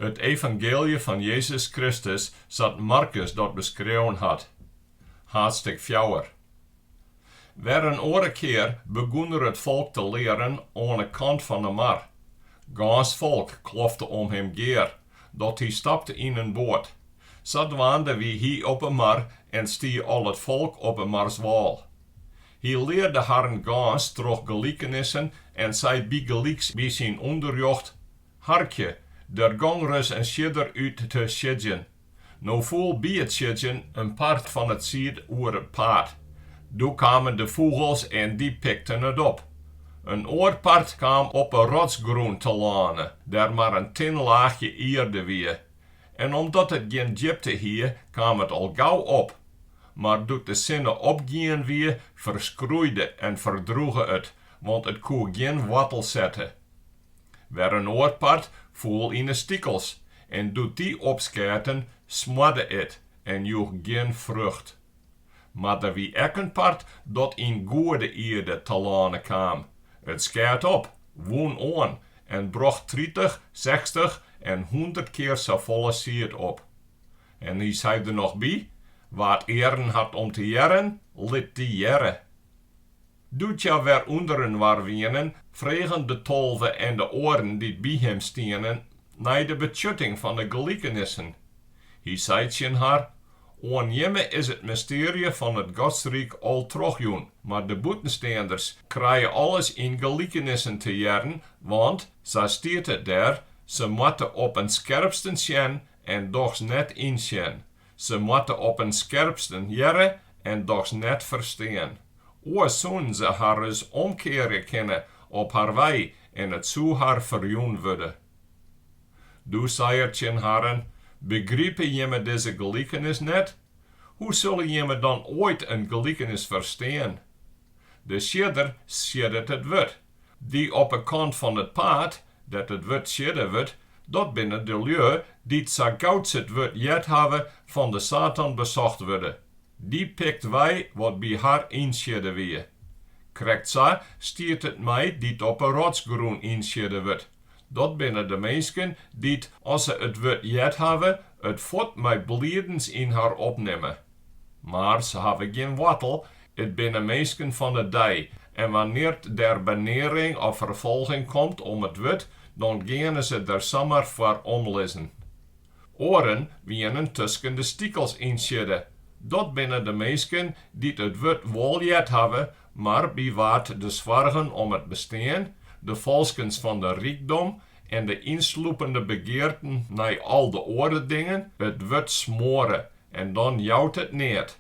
Het evangelie van Jezus Kristus zat Markus dat beschreven had. Haadstik 4. Weer een andere keer begon er het volk te leren aan de kant van de mar. Gans volk klofte om hem geer, dat hij stapte in een boot. Zat waande wie hij op een mar en stie al het volk op een marswal. Hij leerde haar gans terug gelikenissen en zei bijgelijks bij zijn onderjocht: Harkje, der gangrus een siedder uit te siedjen. Nou voel bij het siedjen een part van het sied oer het paard. Toen kwamen de vogels en die pikten het op. Een oorpart kwam op een rotsgroen te lanen, daar maar een tin laagje eerde weer. En omdat het geen diepte hier, kwam het al gauw op. Maar doet de zinnen opgien weer, verschroeide en verdroegen het, want het kon geen wattel zetten. Weer een oorpart voel in de stikkels, en doet die opskerten, smadde het, en joeg geen vrucht. Maar er wie ek een part dat in goede eerde te lanen kwam. Het skeert op, woon aan, en bracht 30, 60 en 100 keer zo volle sied op. En hij zei er nog bij: wat eren had om te jaren, liet die jaren. Doet ja weer onderen waar wienen, vregen de tolve en de oren die bij hem stienen, naar de beschutting van de gelikenissen. Hij zei tegen haar: aan jemme is het mysterie van het godsrijk al terugjoen, maar de buitenstaanders krijgen alles in gelikenissen te jaren, want, zo staat het daar, ze moeten op een scherpsten zien en dochs net inzien. Ze moeten op een scherpsten jaren en dochs net verstaan. O zo'n ze haar eens omkeren kennen op haar wij en het zo haar verjoen worden. Du zei er tegen haren: begrijpen jemme deze gelikenis net? Hoe zullen jemme dan ooit een gelikenis verstaan? De siedder siedert het wurdt. Die op een kant van het paard, dat het wurdt siedder wordt, dat binnen de lui die zo gauw het wurdt jet hebben van de Satan bezocht worden. Die pikt wij wat bij haar insiedder weer. Krijgt zo, stiert het mij die op een rotsgroen insiedder wordt. Dat binnen de mensen die, als ze het wurdt jet hebben, het voet met bliedens in haar opnemen. Maar ze hebben geen wattel, het binnen mensen van de dij. En wanneer der benering of vervolging komt om het wurdt, dan gaan ze er zomaar voor omlezen. Oren wienen tussen de stikkels insiedder. Dat binnen de mensen die het wurdt wel jet hebben, maar bij wat de zwargen om het bestaan, de volskens van de rijkdom en de insloepende begeerten naar al de orde dingen, het wurdt smoren en dan jouwt het neer.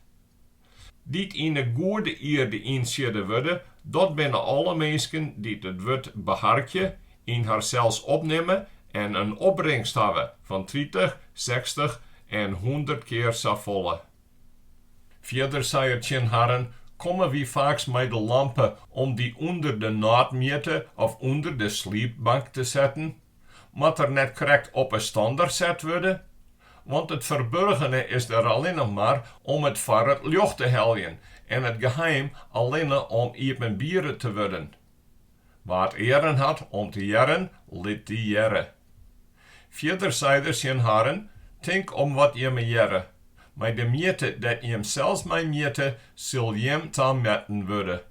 Die in de goede eerde insiedder worden, dat binnen alle mensen die het wurdt beharkje, in haar zelfs opnemen en een opbrengst hebben van 30, 60 en 100 keer zo volle. Verder zei het tegen haren: komen wie vaak met de lampe om die onder de naadmeter of onder de sliepbank te zetten? Moet er net correct op een standaard zet worden? Want het verborgene is er alleen nog maar om het voor het licht te helpen en het geheim alleen om even bieren te worden. Wat eren had om te jaren, liet die jaren. Verder zei er zijn haren: denk om wat je me jaren. Maar de meter dat je hem zelfs mij meter, zul je hem dan metten worden.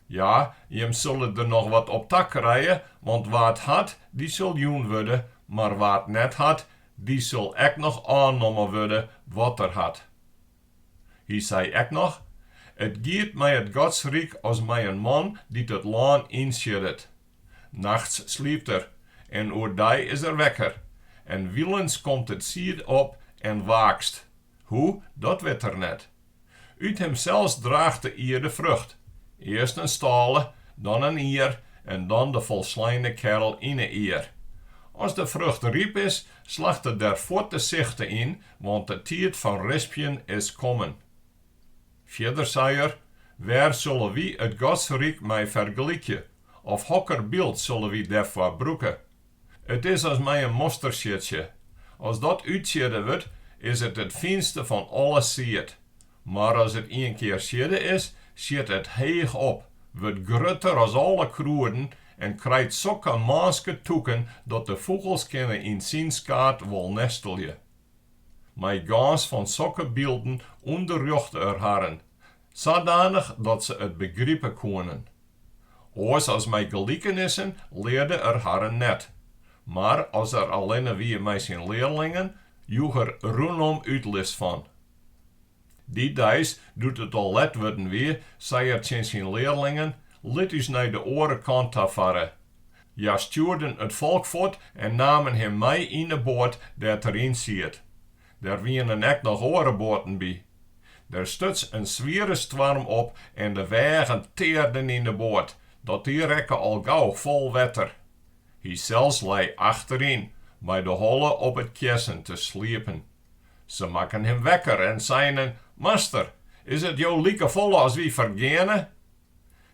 Ja, je zullen er nog wat op tak krijgen, want wat had, die zul joen worden, maar wat net had, die zul ek nog aannomen worden wat er had. Hij zei ek nog: het giet mij het godsrijk als mij een man die het laan insiedert. Nachts sliept er, en oordij is er wekker, en willens komt het sied op en waakst. Hoe, dat weet er net. Uit hemzelfs draagt de ier de vrucht. Eerst een stalen, dan een ier en dan de volslijne kerel in een ier. Als de vrucht riep is, slacht het der voort de zichten in, want de tijd van rispjen is komen. Verder zei er: waar zullen wie het godsrijk mij vergelijken? Of hokker beeld zullen wie daarvoor brûken? Het is als mij een mostersiedsje. Als dat uitsiedden wordt, is het fijnste van alle sied. Maar als het een keer siedden is, ziet het heeg op, wordt grutter als alle kroeden en krijgt zulke manske toeken dat de vogels kunnen in zijn skaat wel nestelje. Mij gans van zulke beelden onderjocht harren, zodanig dat ze het begrijpen konden. Oors als mij gelikenissen leerde harren net, maar als alleen wie mij zijn leerlingen, joeg rondom uitlist van. Die dijs doet het al let worden weer, zei het zijn leerlingen, liet us naar de andere kant afvaren. Ja stuurden het volk voort en namen hem mee in de boot dat erin ziet. Daar wienen echt nog andere boten bij. Daar stuts een zware storm op en de wegen teerden in de boot, dat die rekken al gauw vol water. Hij zelfs lei achterin, bij de holle op het kissen te sliepen. Ze maken hem wekker en zeiden, Master, is het jou lieke vol als wie vergenen?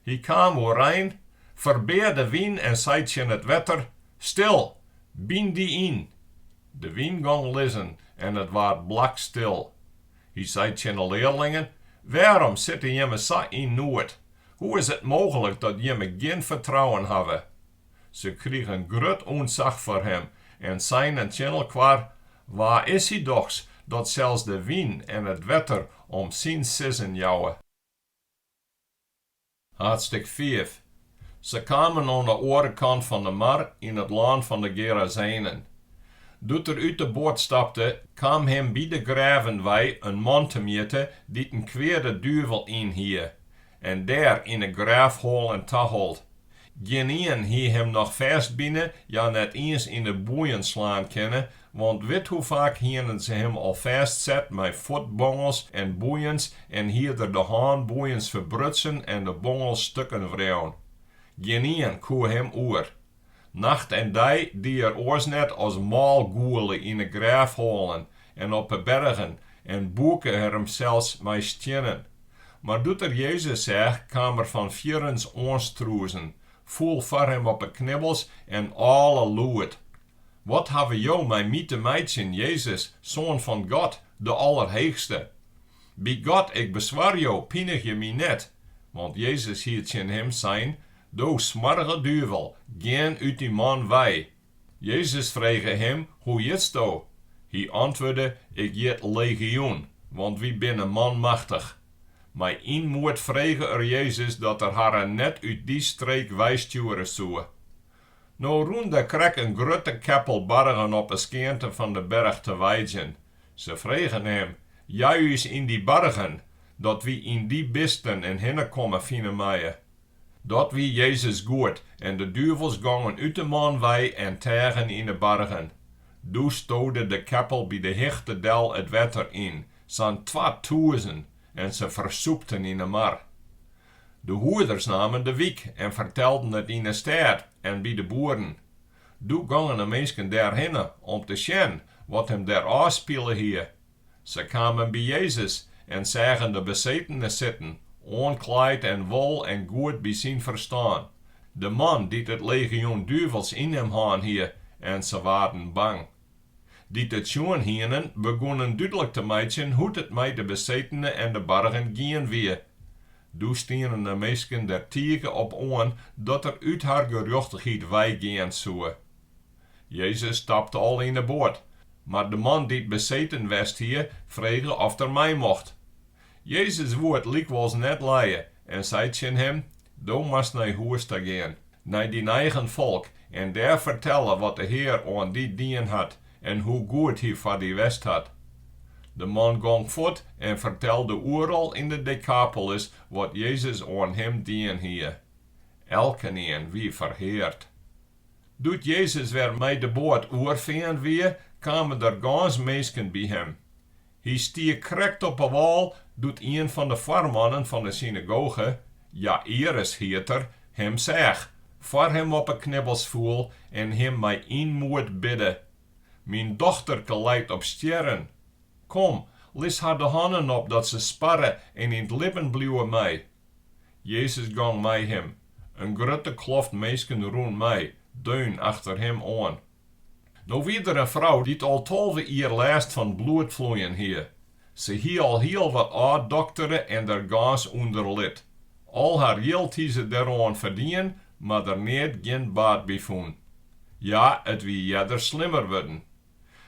Hij kwam overeind, verbeer de wien en zei in het water, stil, bind die in. De wien ging lissen en het werd blak stil. Hij zei in de leerlingen, waarom zitten je me zo in nood? Hoe is het mogelijk dat je me geen vertrouwen hebben? Ze kregen groot ontzag voor hem en zeiden in elkaar, waar is hij toch, dat zelfs de wien en het water om zijn sissen jouwen. Haadstik 5. Ze kwamen aan de andere kant van de mar in het land van de Gerazanen. Doet uit de boot stapte, kwam hem bij de graven wij een man te meten die een kwade duivel in hier, en daar in een graafhol en tahold. Geen een hier hem nog vast binnen, ja net eens in de boeien slaan kunnen, want weet hoe vaak hieren ze hem al vastzet met voetbongels en boeiens en hier de haanboeiens verbrutsen en de bongels stukken vrouwen. Geen een koe hem oer. Nacht en dag die oors net als maalgoelen in de graafholen en op de bergen en boeken hem zelfs met stenen. Maar doet Jezus zegt, kwam van vierens oorstroezen, voel voor hem op de knibbels en alle loeit. Wat hebben jou mij te meidjen, Jezus, Zoon van God, de Allerheegste? Bij God, ik bezwaar jou, pinig je mij net. Want Jezus hield in hem zijn, do smarge duivel, geen uit die man wij. Jezus vrege hem, hoe jitst do? Hij antwoordde, ik jit legioen, want wie binnen man machtig. Maar in moet vregen Jezus dat haar net uit die streek wijsturen zou. Nou roende krek een grote keppel bargen op de skeente van de berg te wijzen. Ze vregen hem, Jaïrus in die bargen, dat wie in die bisten en hinnen komen fine maaien. Dat wie Jezus goed en de duivels gongen uit de man wij en tegen in de bargen. Doe stode de keppel bij de hechte del het water in, zo'n 2000, en ze versoepten in de mar. De hoeders namen de wiek en vertelden het in de stad en bij de boeren. Doe gongen de mensen daarheen om te zien wat hem daar afspelen hier. Ze kwamen bij Jezus en zagen de besetene zitten, onkleid en wol en goed bij zijn verstaan. De man die het legioen duivels in hem haan hier en ze waren bang. Die het schoon hienen begonnen duidelijk te maken hoe het met de besetene en de bargen gaan weer. Doe stieren de meesten der tieren op aan dat uit haar gerechtigheid wij gaan zou. Jezus stapte al in de boot, maar de man die beseten was hier vregen of er mij mocht. Jezus woord liek was net leien en zei tegen hem, do mast naar huis te gaan, naar die eigen volk en daar vertellen wat de Heer aan die dien had en hoe goed hij voor die west had. De man ging voort en vertelde overal in de Decapolis wat Jezus aan hem dien hier. Elke een wie verheerd. Doet Jezus weer met de boot oorveen weer, kwamen er gans meesken bij hem. Hij stier krekt op een wal, doet een van de voormannen van de synagoge, Jaïrus heet hem zeg, voor hem op een knibbels voel en hem mij inmoed bidden. Mijn dochterke lijkt op sterren. Kom, lis haar de handen op dat ze sparren en in het lippen blijven mij. Jezus ging mij hem. Een grote kloft meesken rond mij, deun achter hem aan. Nou wie er een vrouw die al 12 jaar last van bloedvloeien hier. Ze hier al heel wat dokteren en der gaas onderlid. Al haar geld die ze daaraan verdienen, maar er niet geen baat bij voen. Ja, het wie jeder slimmer worden.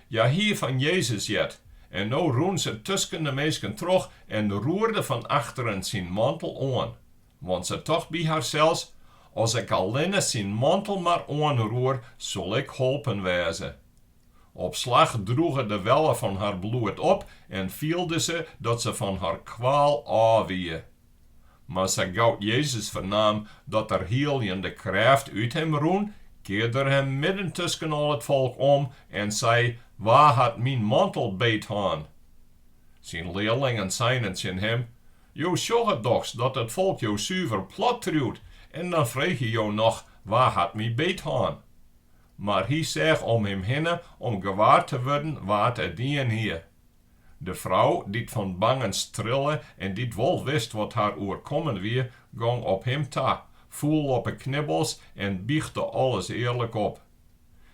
Ja, hier van Jezus jet. En nou roen ze tussen de meesken terug en roerde van achteren zijn mantel aan. Want ze toch bij haarzelfs, als ik alleen zijn mantel maar aanroer, zal ik holpen wezen. Op slag droegen de wellen van haar bloed op en vielde ze dat ze van haar kwaal afwie. Maar ze gauw Jezus vernam dat er heel in de kracht uit hem roen, keerde hem midden tussen al het volk om en zei, waar had mijn mantel beet aan? Zijn leerlingen zeiden tegen hem, jo zorgt toch dat het volk jou zuiver plat truwt, en dan vreeg je jou nog, waar had mijn beet aan? Maar hij zegt om hem heen om gewaar te worden wat het dien hier. De vrouw, die van bangen strillen en die wel wist wat haar oorkomen wie, ging op hem ta, voel op de knibbels en biechte alles eerlijk op.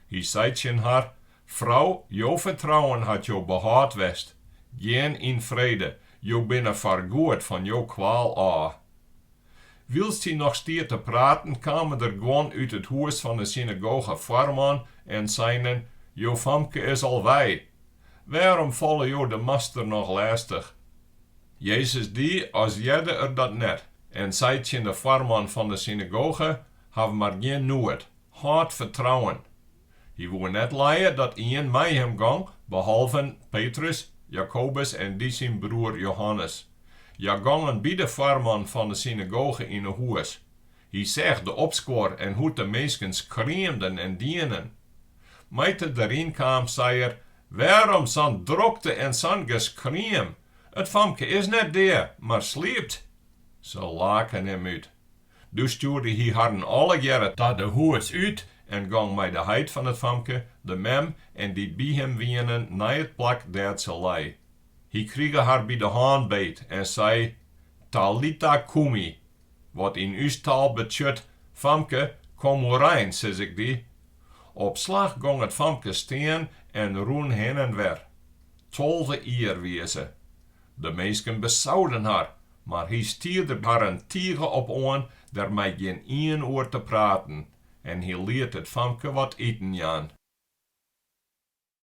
Hij zei tegen haar, vrouw, jouw vertrouwen had jou behaard west. Geen in vrede, jou binnen vergoed van jouw kwaal af. Wilst hij nog stier te praten, kwamen er gewoon uit het huis van de synagoge voorman en zeiden, jouw famke is al wij. Waarom vallen jou de master nog lastig? Jezus die, als jede er dat net, en zei tegen de voorman van de synagoge, have maar geen nood, hard vertrouwen. Hij wou net leien dat iemand mij hem gang, behalve Petrus, Jacobus en die zijn broer Johannes. Ja gangen bij de voorman van de synagoge in een huis. Hij zegt de opschoor en hoe de meesten schreeuwden en dienen. Meite erin kwam, zei er, waarom zo'n drukte en zo'n geschreeuw? Het famke is net daar, maar sliept. Ze lachen hem uit. Dus stuurde hij haar alle jaren tot de huis uit en ging met de Heit van het famke, de mem en die bij hem wienen naar het plak dat ze lei. Hij kreeg haar bij de hand beet en zei, Talita kumi, wat in uw taal betekent, famke, kom rein, zeg ik die. Op slag ging het famke steen en roen heen en weer. 12 uur wezen. De meesten bezouden haar, maar hij stierde haar een tiger op aan, daarmee geen 1 uur te praten, en hij liet het famke wat eten aan.